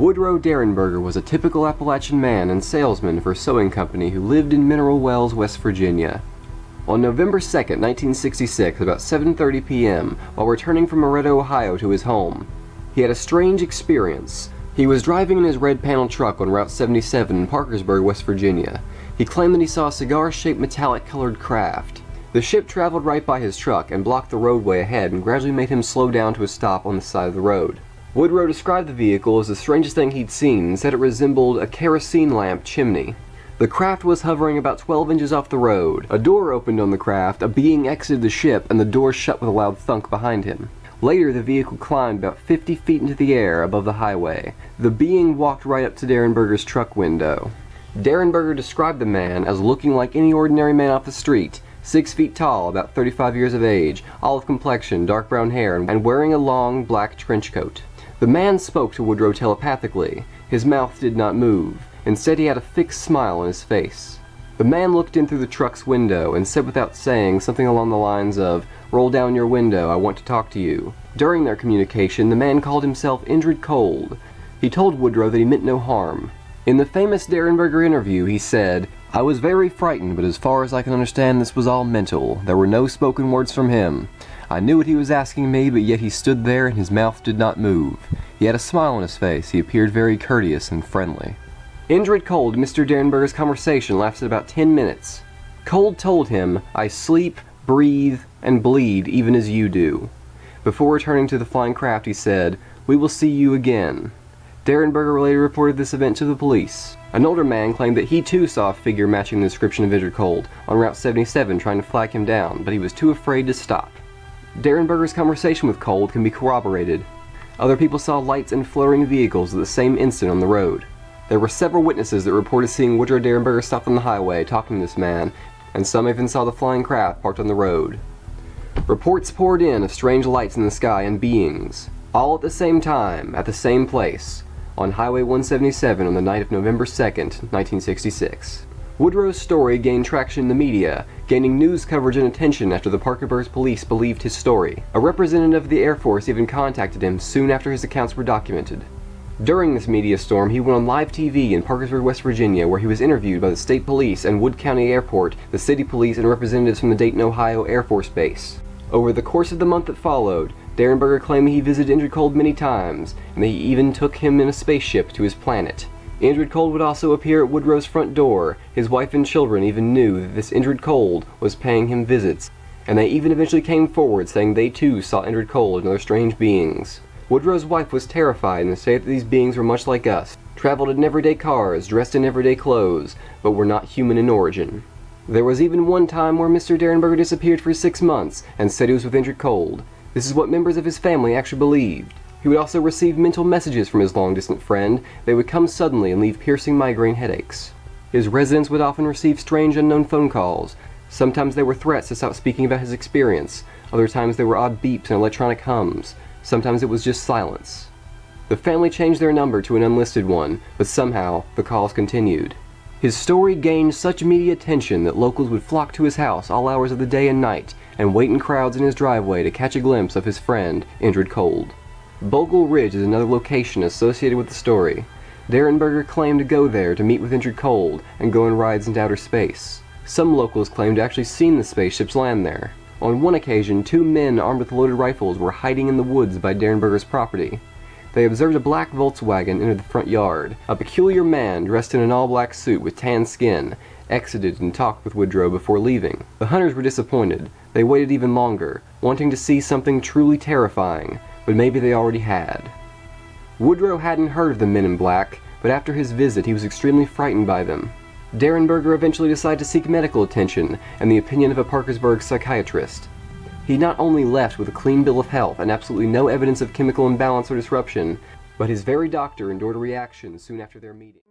Woodrow Derenberger was a typical Appalachian man and salesman for a sewing company who lived in Mineral Wells, West Virginia. On November 2, 1966, about 7:30 p.m., while returning from Moreto, Ohio to his home, he had a strange experience. He was driving in his red-paneled truck on Route 77 in Parkersburg, West Virginia. He claimed that he saw a cigar-shaped metallic-colored craft. The ship traveled right by his truck and blocked the roadway ahead and gradually made him slow down to a stop on the side of the road. Woodrow described the vehicle as the strangest thing he'd seen and said it resembled a kerosene lamp chimney. The craft was hovering about 12 inches off the road. A door opened on the craft, a being exited the ship, and the door shut with a loud thunk behind him. Later, the vehicle climbed about 50 feet into the air above the highway. The being walked right up to Derenberger's truck window. Derenberger described the man as looking like any ordinary man off the street, 6 feet tall, about 35 years of age, olive complexion, dark brown hair, and wearing a long, black trench coat. The man spoke to Woodrow telepathically. His mouth did not move. Instead, he had a fixed smile on his face. The man looked in through the truck's window and said without saying something along the lines of, "Roll down your window, I want to talk to you." During their communication, the man called himself Indrid. He told Woodrow that he meant no harm. In the famous Derenberger interview, he said, "I was very frightened, but as far as I can understand, this was all mental. There were no spoken words from him. I knew what he was asking me, but yet he stood there and his mouth did not move. He had a smile on his face. He appeared very courteous and friendly." Indrid and Mr. Derenberger's conversation lasted about 10 minutes. Cold told him, "I sleep, breathe, and bleed even as you do." Before returning to the flying craft, he said, "We will see you again." Derenberger later reported this event to the police. An older man claimed that he too saw a figure matching the description of Indrid on Route 77 trying to flag him down, but he was too afraid to stop. Derenberger's conversation with Cold can be corroborated. Other people saw lights and fluttering vehicles at the same instant on the road. There were several witnesses that reported seeing Woodrow Derenberger stopped on the highway talking to this man, and some even saw the flying craft parked on the road. Reports poured in of strange lights in the sky and beings, all at the same time, at the same place, on Highway 177 on the night of November 2nd, 1966. Woodrow's story gained traction in the media, gaining news coverage and attention after the Parkersburg police believed his story. A representative of the Air Force even contacted him soon after his accounts were documented. During this media storm, he went on live TV in Parkersburg, West Virginia, where he was interviewed by the state police and Wood County Airport, the city police, and representatives from the Dayton, Ohio Air Force Base. Over the course of the month that followed, Derenberger claimed he visited Indrid many times, and that he even took him in a spaceship to his planet. Indrid would also appear at Woodrow's front door. His wife and children even knew that this Indrid was paying him visits, and they even eventually came forward saying they too saw Indrid and other strange beings. Woodrow's wife was terrified and said that these beings were much like us, traveled in everyday cars, dressed in everyday clothes, but were not human in origin. There was even one time where Mr. Derenberger disappeared for 6 months and said he was with Indrid. This is what members of his family actually believed. He would also receive mental messages from his long-distant friend. They would come suddenly and leave piercing migraine headaches. His residents would often receive strange unknown phone calls. Sometimes they were threats to stop speaking about his experience. Other times they were odd beeps and electronic hums. Sometimes it was just silence. The family changed their number to an unlisted one, but somehow the calls continued. His story gained such media attention that locals would flock to his house all hours of the day and night and wait in crowds in his driveway to catch a glimpse of his friend, Indrid. Bogle Ridge is another location associated with the story. Derenberger claimed to go there to meet with Indrid and go on rides into outer space. Some locals claimed to actually seen the spaceships land there. On one occasion, 2 men armed with loaded rifles were hiding in the woods by Derenberger's property. They observed a black Volkswagen enter the front yard. A peculiar man, dressed in an all-black suit with tan skin, exited and talked with Woodrow before leaving. The hunters were disappointed. They waited even longer, wanting to see something truly terrifying, but maybe they already had. Woodrow hadn't heard of the men in black, but after his visit he was extremely frightened by them. Derenberger eventually decided to seek medical attention and the opinion of a Parkersburg psychiatrist. He not only left with a clean bill of health and absolutely no evidence of chemical imbalance or disruption, but his very doctor endured a reaction soon after their meeting.